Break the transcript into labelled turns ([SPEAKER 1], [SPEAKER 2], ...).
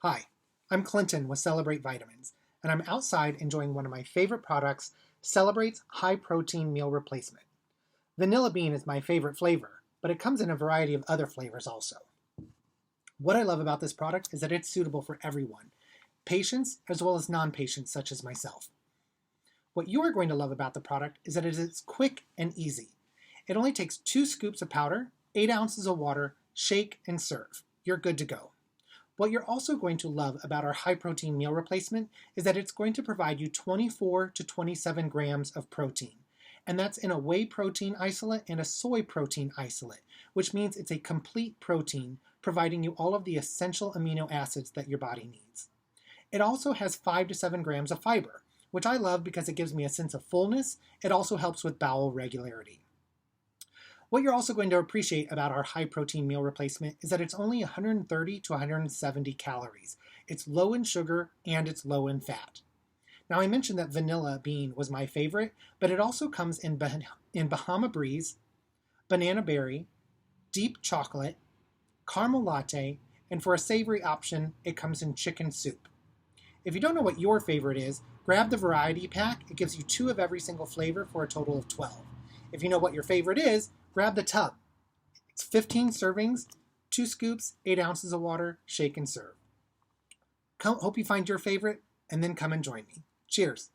[SPEAKER 1] Hi, I'm Clinton with Celebrate Vitamins, and I'm outside enjoying one of my favorite products, Celebrate's High Protein Meal Replacement. Vanilla bean is my favorite flavor, but it comes in a variety of other flavors also. What I love about this product is that it's suitable for everyone, patients as well as non-patients such as myself. What you are going to love about the product is that it is quick and easy. It only takes 2 scoops of powder, 8 ounces of water, shake and serve. You're good to go. What you're also going to love about our high protein meal replacement is that it's going to provide you 24 to 27 grams of protein. And that's in a whey protein isolate and a soy protein isolate, which means it's a complete protein, providing you all of the essential amino acids that your body needs. It also has 5 to 7 grams of fiber, which I love because it gives me a sense of fullness. It also helps with bowel regularity. What you're also going to appreciate about our high protein meal replacement is that it's only 130 to 170 calories. It's low in sugar and it's low in fat. Now I mentioned that vanilla bean was my favorite, but it also comes in Bahama Breeze, banana berry, deep chocolate, caramel latte, and for a savory option, it comes in chicken soup. If you don't know what your favorite is, grab the variety pack. It gives you 2 of every single flavor for a total of 12. If you know what your favorite is, grab the tub. It's 15 servings, 2 scoops, 8 ounces of water, shake and serve. Hope you find your favorite, and then come and join me. Cheers.